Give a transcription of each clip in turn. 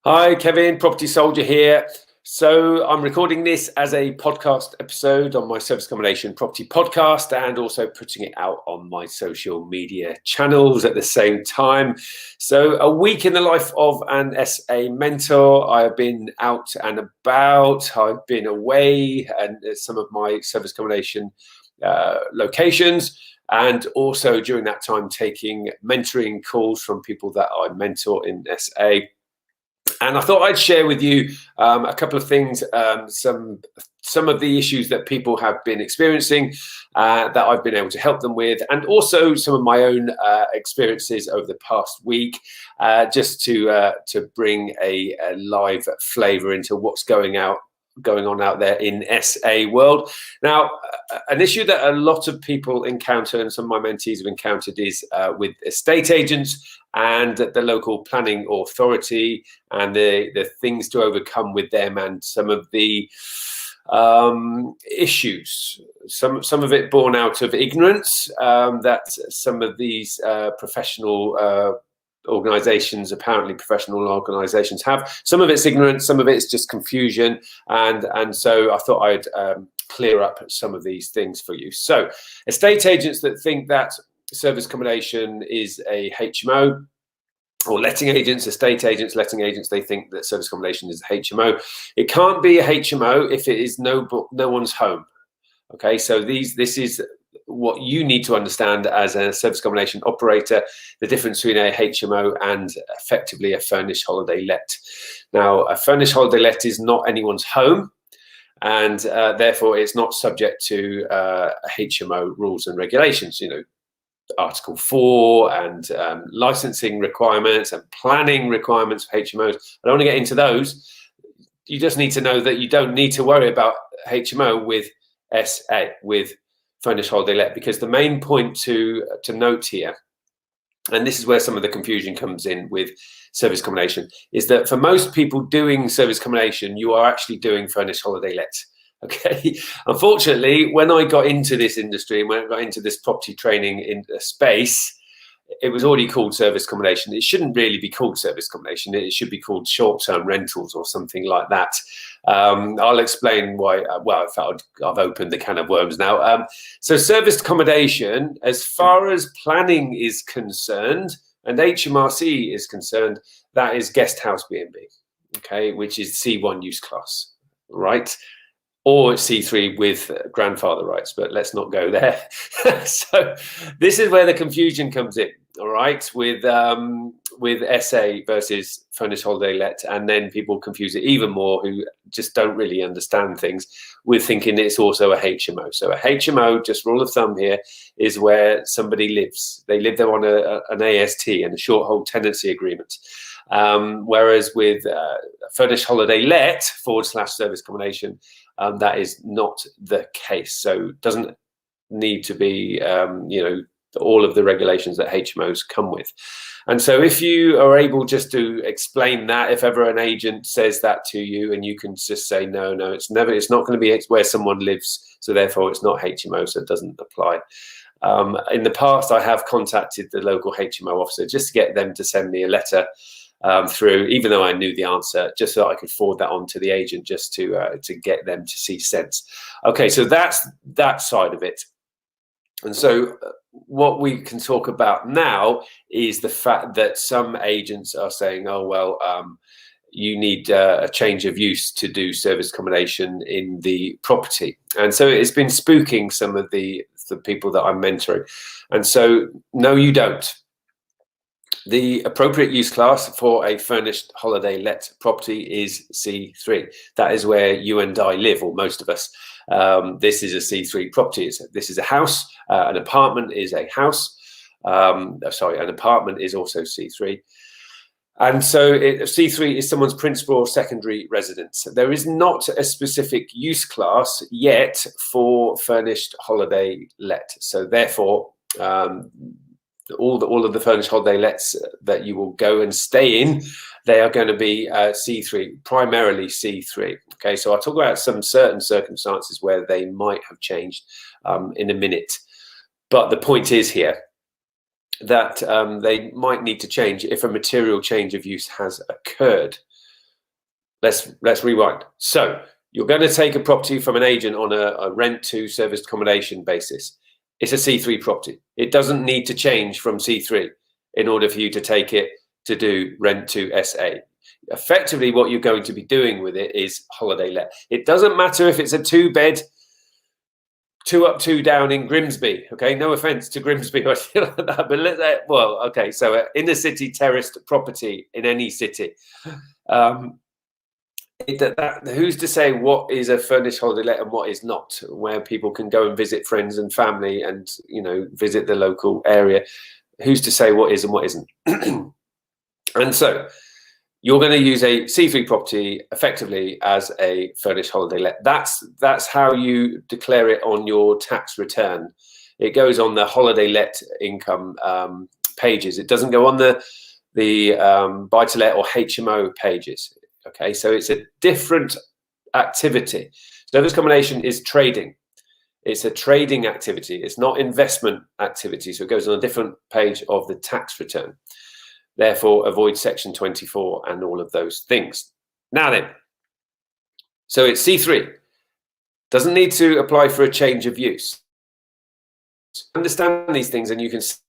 Hi, Kevin, Property Soldier here. So I'm recording this as a podcast episode on my service accommodation property podcast and also putting it out on my social media channels at the same time. So a week in the life of an SA mentor. I have been out and about. I've been away and some of my service accommodation locations, and also during that time taking mentoring calls from people that I mentor in SA. And I thought I'd share with you a couple of things, some of the issues that people have been experiencing that I've been able to help them with, and also some of my own experiences over the past week, just to bring a live flavour into what's going on out there in SA world. Now, an issue that a lot of people encounter, and some of my mentees have encountered, is with estate agents and the local planning authority, and the things to overcome with them, and some of the issues, some of it born out of ignorance, that some of these professional organizations, apparently professional organizations, have. Some of it's ignorance, some of it's just confusion, and so I thought I'd clear up some of these things for you. So estate agents that think that service accommodation is a HMO, or letting agents, estate agents, letting agents, they think that service accommodation is a HMO. It can't be a HMO if it is no one's home. Okay, so this is what you need to understand as a service accommodation operator, the difference between a HMO and effectively a furnished holiday let. Now, a furnished holiday let is not anyone's home, and therefore it's not subject to HMO rules and regulations, Article 4 and licensing requirements and planning requirements for HMOs. I don't want to get into those. You just need to know that you don't need to worry about HMO with SA, with furnished holiday let, because the main point to note here, and this is where some of the confusion comes in with service accommodation, is that for most people doing service accommodation, you are actually doing furnished holiday let. Okay, unfortunately, when I got into this industry and when I got into this property training in space, it was already called service accommodation. It shouldn't really be called service accommodation. It should be called short-term rentals or something like that. I'll explain why. Well, in fact, I've opened the can of worms now. So service accommodation, as far as planning is concerned and HMRC is concerned, that is guest house B&B, okay, which is C1 use class, right? Or C3 with grandfather rights, but let's not go there. So this is where the confusion comes in, all right, with SA versus furnished holiday let, and then people confuse it even more who just don't really understand things with thinking it's also a HMO. So a HMO, just rule of thumb here, is where somebody lives. They live there on an AST and a short hold tenancy agreement. Whereas with furnished holiday let / service accommodation, that is not the case. So it doesn't need to be, all of the regulations that HMOs come with. And so if you are able just to explain that, if ever an agent says that to you, and you can just say, no, it's not going to be where someone lives, so therefore it's not HMO, so it doesn't apply. In the past, I have contacted the local HMO officer just to get them to send me a letter through, even though I knew the answer, just so I could forward that on to the agent, just to get them to see sense. Okay, so that's that side of it. And so what we can talk about now is the fact that some agents are saying, oh, well, you need a change of use to do service accommodation in the property. And so it's been spooking some of the people that I'm mentoring. And so, no, you don't. The appropriate use class for a furnished holiday let property is C3. That is where you and I live, or most of us. This is a C3 property. This is a house. An apartment is a house. An apartment is also C3. And so C3 is someone's principal or secondary residence. There is not a specific use class yet for furnished holiday let. So therefore, all of the furnished holiday lets that you will go and stay in, they are going to be C3, primarily C3. Okay, so I'll talk about some certain circumstances where they might have changed in a minute. But the point is here that they might need to change if a material change of use has occurred. let's rewind. So you're going to take a property from an agent on a rent to serviced accommodation basis. It's a C3 property. It doesn't need to change from C3 in order for you to take it to do rent to SA. Effectively, what you're going to be doing with it is holiday let. It doesn't matter if it's a 2-bed, 2 up, 2 down in Grimsby. Okay, no offense to Grimsby or anything like that, but well, okay, so inner city terraced property in any city. Who's to say what is a furnished holiday let and what is not, where people can go and visit friends and family and, you know, visit the local area? Who's to say what is and what isn't? And so you're going to use a C3 property effectively as a furnished holiday let. That's how you declare it on your tax return. It goes on the holiday let income pages. It doesn't go on the buy-to-let or HMO pages. Okay, so it's a different activity. Service accommodation is trading. It's a trading activity. It's not investment activity. So it goes on a different page of the tax return. Therefore, avoid section 24 and all of those things. Now then, so it's C3. Doesn't need to apply for a change of use. Understand these things and you can say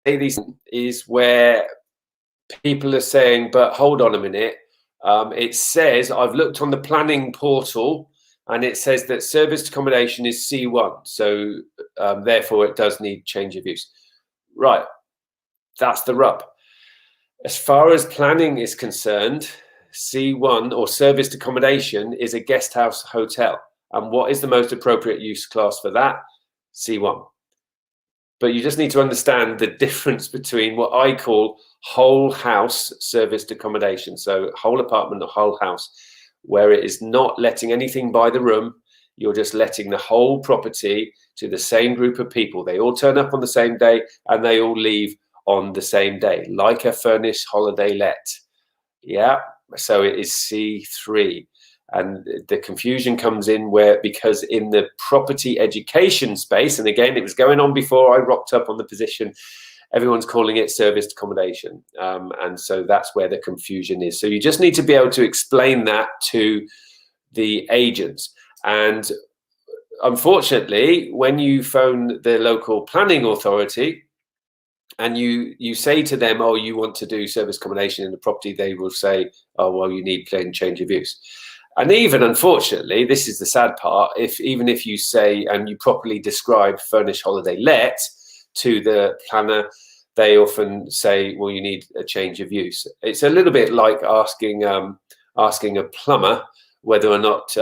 these is where people are saying, but hold on a minute. It says, I've looked on the planning portal and it says that serviced accommodation is C1. So therefore it does need change of use. Right, that's the rub. As far as planning is concerned, C1 or serviced accommodation is a guest house hotel. And what is the most appropriate use class for that? C1. But you just need to understand the difference between what I call whole house serviced accommodation. So whole apartment or whole house, where it is not letting anything by the room. You're just letting the whole property to the same group of people. They all turn up on the same day and they all leave on the same day, like a furnished holiday let. Yeah, so it is C3. And the confusion comes in because in the property education space, and again, it was going on before I rocked up on the position, everyone's calling it serviced accommodation. And so that's where the confusion is. So you just need to be able to explain that to the agents. And unfortunately, when you phone the local planning authority and you say to them, oh, you want to do service accommodation in the property, they will say, oh, well, you need plain change of use. And even, unfortunately, this is the sad part, even if you say and you properly describe furnished holiday let to the planner, they often say, well, you need a change of use. It's a little bit like asking a plumber whether or not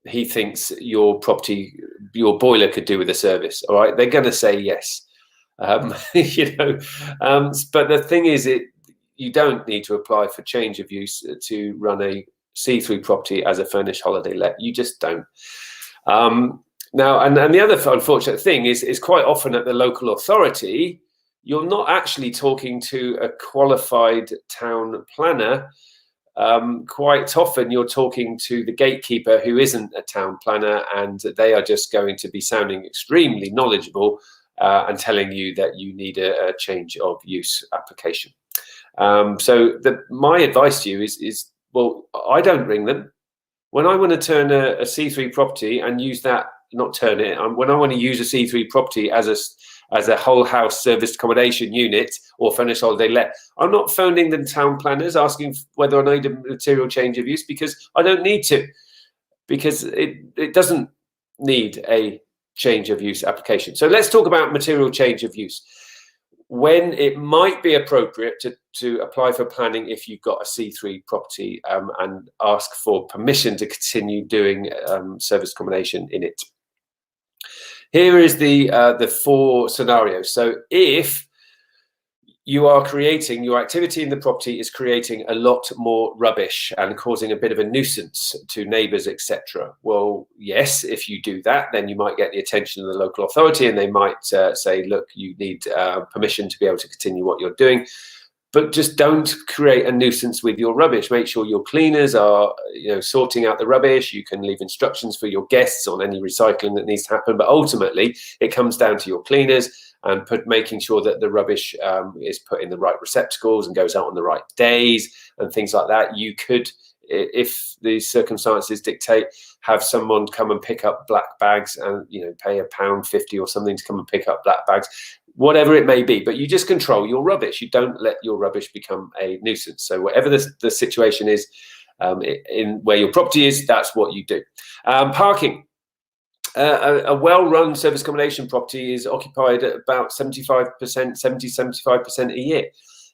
he thinks your property, your boiler could do with a service. All right, they're going to say yes. You know, but the thing is, you don't need to apply for change of use to run a C3 property as a furnished holiday let. You just don't. Now, and the other unfortunate thing is quite often at the local authority, you're not actually talking to a qualified town planner. Quite often you're talking to the gatekeeper who isn't a town planner, and they are just going to be sounding extremely knowledgeable and telling you that you need a change of use application. So my advice to you is, well, I don't ring them. When I want to turn a C3 property and use that, not turn it, when I want to use a C3 property as a whole house serviced accommodation unit or furnished holiday let, I'm not phoning the town planners asking whether I need a material change of use, because I don't need to, because it doesn't need a change of use application. So let's talk about material change of use. When it might be appropriate to apply for planning if you've got a C3 property and ask for permission to continue doing service accommodation in it. Here is the 4 scenarios. So if you are creating, your activity in the property is creating a lot more rubbish and causing a bit of a nuisance to neighbours, etc. Well, yes, if you do that, then you might get the attention of the local authority and they might say, look, you need permission to be able to continue what you're doing. But just don't create a nuisance with your rubbish. Make sure your cleaners are, sorting out the rubbish. You can leave instructions for your guests on any recycling that needs to happen. But ultimately, it comes down to your cleaners and making sure that the rubbish is put in the right receptacles and goes out on the right days and things like that. You could, if the circumstances dictate, have someone come and pick up black bags and, you know, pay £1.50 or something to come and pick up black bags, whatever it may be. But you just control your rubbish. You don't let your rubbish become a nuisance. So whatever the situation is in where your property is, that's what you do. Parking. A well-run service accommodation property is occupied at about 75% a year.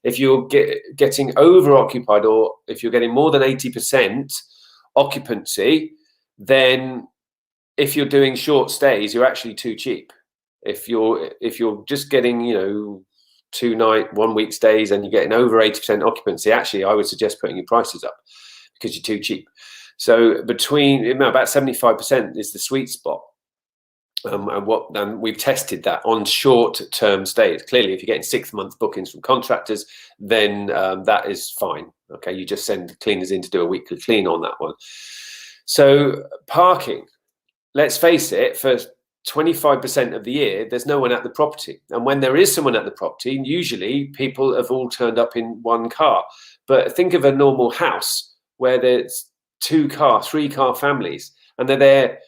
If you're getting over-occupied, or if you're getting more than 80% occupancy, then if you're doing short stays, you're actually too cheap. If you're just getting, you know, 2-night, 1 week stays and you're getting over 80% occupancy, actually, I would suggest putting your prices up because you're too cheap. So between about 75% is the sweet spot. And we've tested that on short-term stays. Clearly, if you're getting 6-month bookings from contractors, then that is fine. Okay, you just send cleaners in to do a weekly clean on that one. So parking, let's face it, for 25% of the year, there's no one at the property. And when there is someone at the property, usually people have all turned up in one car. But think of a normal house where there's 2-car, 3-car families, and they're there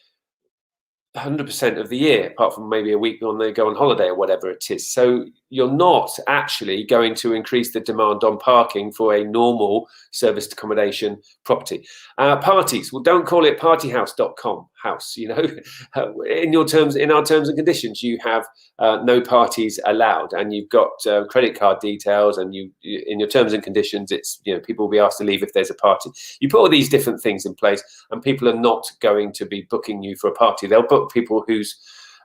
100% of the year, apart from maybe a week when they go on holiday or whatever it is. So you're not actually going to increase the demand on parking for a normal serviced accommodation property. Parties, well, don't call it partyhouse.com house. You know, in our terms and conditions, you have no parties allowed, and you've got credit card details, and in your terms and conditions, it's, you know, people will be asked to leave if there's a party. You put all these different things in place, and people are not going to be booking you for a party. They'll book people whose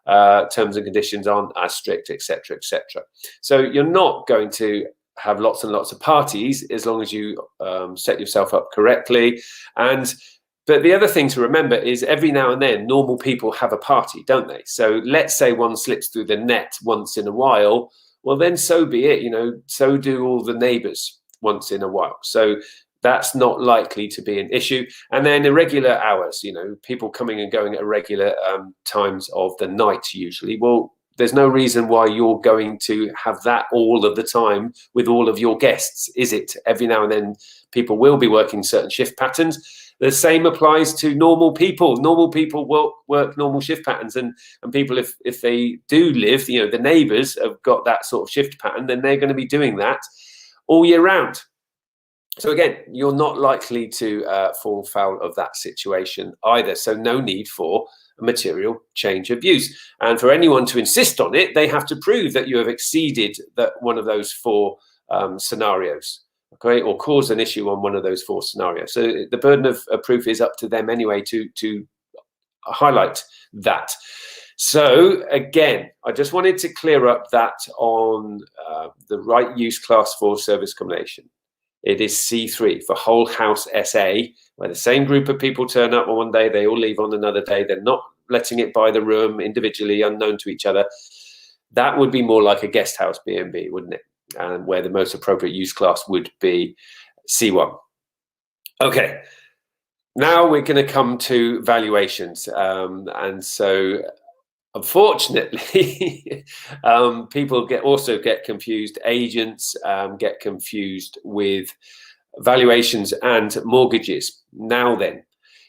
terms and conditions aren't as strict, etc., etc. So you're not going to have lots and lots of parties as long as you set yourself up correctly. But the other thing to remember is every now and then normal people have a party, don't they? So let's say one slips through the net once in a while. Well, then so be it. You know, so do all the neighbours once in a while. So that's not likely to be an issue. And then irregular hours, you know, people coming and going at irregular times of the night usually. Well, there's no reason why you're going to have that all of the time with all of your guests, is it? Every now and then people will be working certain shift patterns. The same applies to normal people. Normal people will work normal shift patterns, and people, if they do live, you know, the neighbours have got that sort of shift pattern, then they're going to be doing that all year round. So again, you're not likely to fall foul of that situation either. So no need for a material change of use. And for anyone to insist on it, they have to prove that you have exceeded one of those 4 scenarios. Okay, or cause an issue on one of those 4 scenarios. So the burden of proof is up to them anyway to highlight that. So again, I just wanted to clear up that on the right use class for service accommodation. It is C3 for whole house SA, where the same group of people turn up on one day, they all leave on another day. They're not letting it by the room individually, unknown to each other. That would be more like a guest house B&B, wouldn't it? And where the most appropriate use class would be C1. Okay, now we're going to come to valuations. And so, unfortunately, people also get confused. Agents get confused with valuations and mortgages. Now then,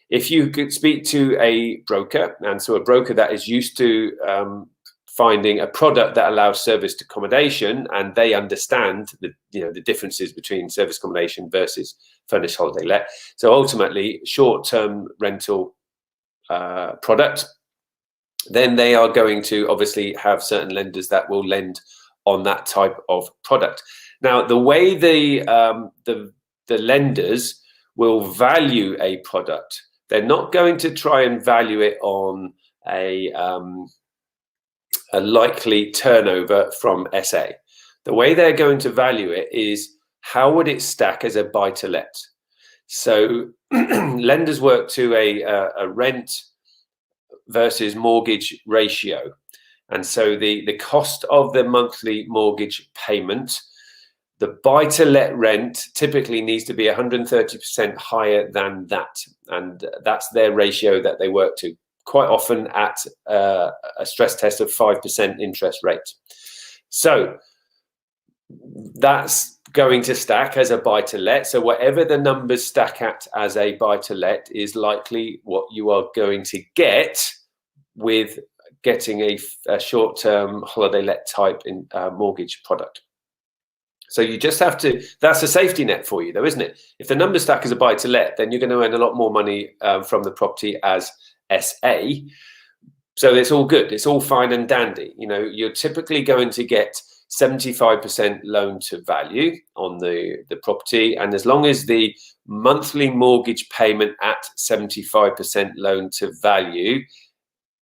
if you could speak to a broker, and so a broker that is used to finding a product that allows serviced accommodation, and they understand the differences between service accommodation versus furnished holiday let. So ultimately, short-term rental product, then they are going to obviously have certain lenders that will lend on that type of product. Now, the way the lenders will value a product, they're not going to try and value it on a likely turnover from SA. The way they're going to value it is how would it stack as a buy-to-let. So lenders work to a rent versus mortgage ratio. And so the cost of the monthly mortgage payment, the buy-to-let rent typically needs to be 130% higher than that. And that's their ratio that they work to, quite often at a stress test of 5% interest rate. So that's going to stack as a buy-to-let. So whatever the numbers stack at as a buy-to-let is likely what you are going to get with getting a short-term holiday let type in mortgage product. So you just have to, that's a safety net for you though, isn't it? If the numbers stack as a buy-to-let, then you're going to earn a lot more money from the property as SA. So it's all good. It's all fine and dandy. You know, you're typically going to get 75% loan to value on the property. And as long as the monthly mortgage payment at 75% loan to value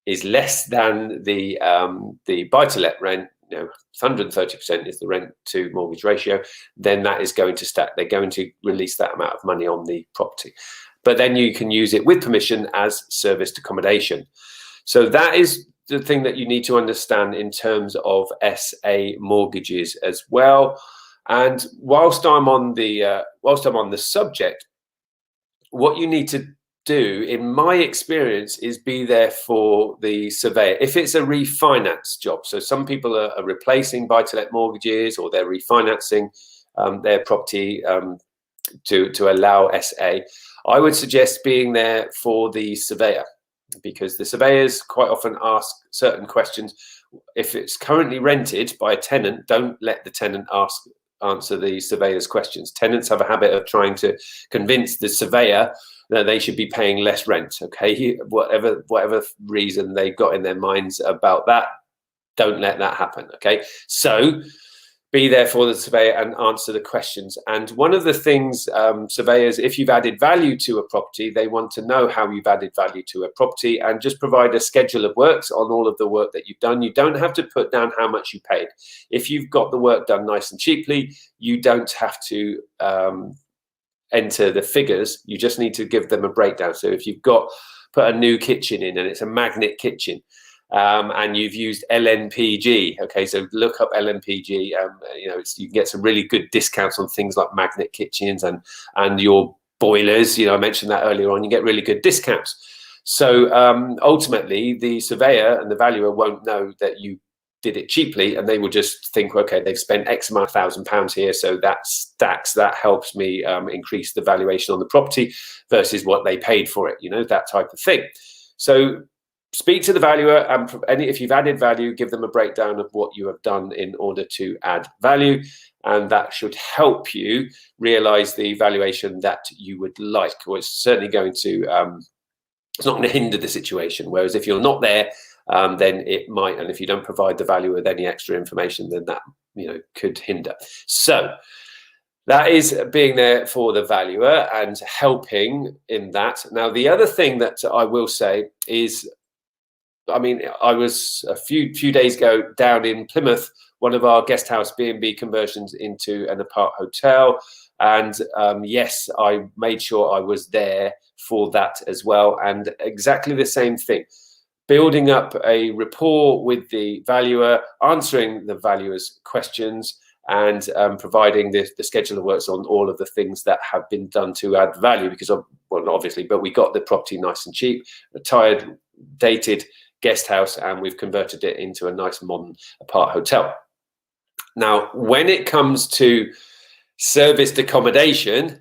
is less than the buy-to-let rent, you know, 130% is the rent to mortgage ratio, then that is going to stack. They're going to release that amount of money on the property. But then you can use it with permission as serviced accommodation. So that is the thing that you need to understand in terms of SA mortgages as well. And whilst I'm on the subject, what you need to do, in my experience, is be there for the surveyor. If it's a refinance job, so some people are replacing buy-to-let mortgages, or they're refinancing their property to allow SA, I would suggest being there for the surveyor, because the surveyors quite often ask certain questions. If it's currently rented by a tenant, don't let the tenant answer the surveyor's questions. Tenants have a habit of trying to convince the surveyor that they should be paying less rent. Okay, whatever reason they've got in their minds about that, don't let that happen. Okay, so be there for the surveyor and answer the questions. And one of the things surveyors, if you've added value to a property, they want to know how you've added value to a property, and just provide a schedule of works on all of the work that you've done. You don't have to put down how much you paid. If you've got the work done nice and cheaply, you don't have to enter the figures. You just need to give them a breakdown. So if you've put a new kitchen in and it's a magnet kitchen, and you've used LNPG, okay, so look up LNPG. You know, you can get some really good discounts on things like magnet kitchens and your boilers. You know, I mentioned that earlier on. You get really good discounts. So ultimately, the surveyor and the valuer won't know that you did it cheaply, and they will just think, okay, they've spent X amount of £1,000 here, so that stacks, that helps me increase the valuation on the property versus what they paid for it, you know, that type of thing. So speak to the valuer, and if you've added value, give them a breakdown of what you have done in order to add value, and that should help you realize the valuation that you would like. Or it's certainly going to it's not going to hinder the situation, whereas if you're not there, then it might, and if you don't provide the valuer with any extra information, then that, you know, could hinder. So that is being there for the valuer and helping in that. Now, the other thing that I will say is, I mean, I was a few days ago down in Plymouth, one of our guest house B&B conversions into an apart hotel, and yes, I made sure I was there for that as well, and exactly the same thing. Building up a rapport with the valuer, answering the valuer's questions, and providing the schedule of works on all of the things that have been done to add value. Because, well, not obviously, but we got the property nice and cheap, a tired, dated guest house, and we've converted it into a nice modern apart hotel. Now, when it comes to serviced accommodation,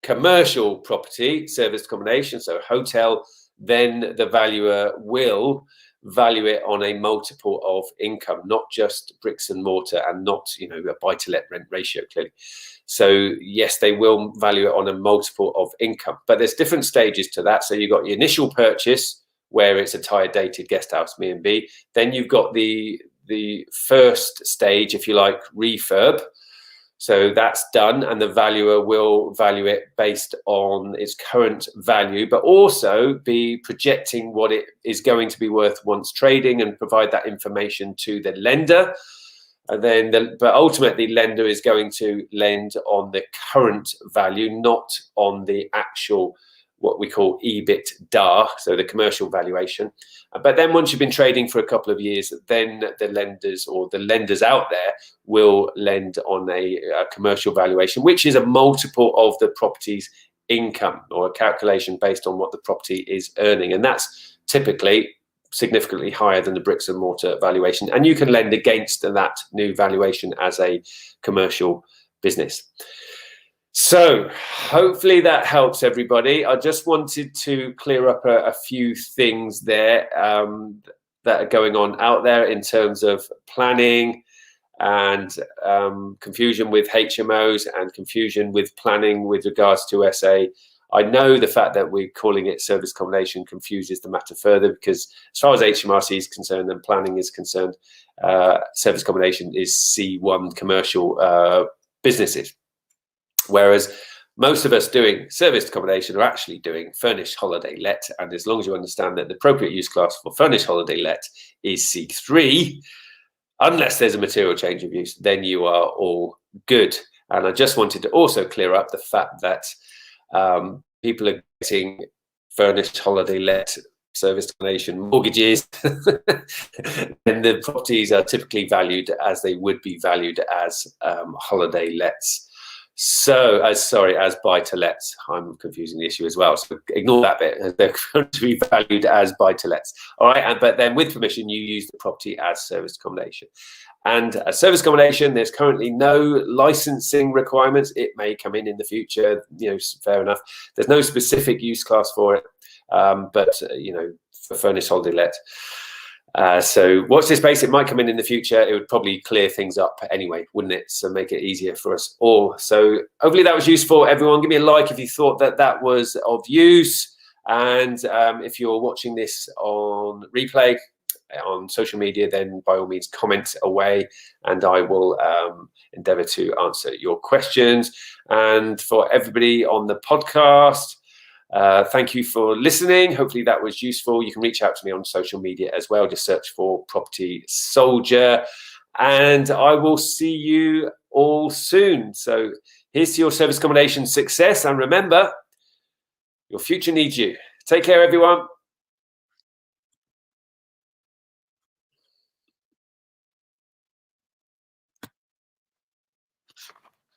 commercial property, serviced accommodation, so hotel, then the valuer will value it on a multiple of income, not just bricks and mortar, and not, you know, a buy-to-let rent ratio, clearly. So yes, they will value it on a multiple of income, but there's different stages to that. So you've got your initial purchase, where it's a tired, dated guest house, B&B. Then you've got the first stage, if you like, refurb. So that's done, and the valuer will value it based on its current value, but also be projecting what it is going to be worth once trading, and provide that information to the lender. And then, but ultimately, lender is going to lend on the current value, not on the actual, what we call EBITDA, so the commercial valuation. But then once you've been trading for a couple of years, then the lenders, or the lenders out there, will lend on a commercial valuation, which is a multiple of the property's income, or a calculation based on what the property is earning. And that's typically significantly higher than the bricks and mortar valuation, and you can lend against that new valuation as a commercial business. So hopefully that helps everybody. I just wanted to clear up a few things there that are going on out there in terms of planning and confusion with HMOs and confusion with planning with regards to SA. I know the fact that we're calling it service accommodation confuses the matter further, because as far as HMRC is concerned and planning is concerned, service accommodation is C1 commercial businesses. Whereas most of us doing serviced accommodation are actually doing furnished holiday let. And as long as you understand that the appropriate use class for furnished holiday let is C3, unless there's a material change of use, then you are all good. And I just wanted to also clear up the fact that people are getting furnished holiday let serviced accommodation mortgages, and the properties are typically valued as they would be valued as holiday lets. So, as buy-to-lets. I'm confusing the issue as well. So ignore that bit. They're going to be valued as buy-to-lets. All right, but then with permission, you use the property as service accommodation. And as service accommodation, there's currently no licensing requirements. It may come in the future. Fair enough. There's no specific use class for it, but for furnished holiday let. So watch this space. It might come in the future. It would probably clear things up anyway, wouldn't it? So make it easier for us all. So hopefully that was useful, everyone. Give me a like if you thought that was of use. And if you're watching this on replay on social media, then by all means comment away, and I will endeavour to answer your questions. And for everybody on the podcast, thank you for listening. Hopefully that was useful. You can reach out to me on social media as well. Just search for Property Soldier, and I will see you all soon. So here's to your service accommodation success, and remember, your future needs you. Take care, everyone.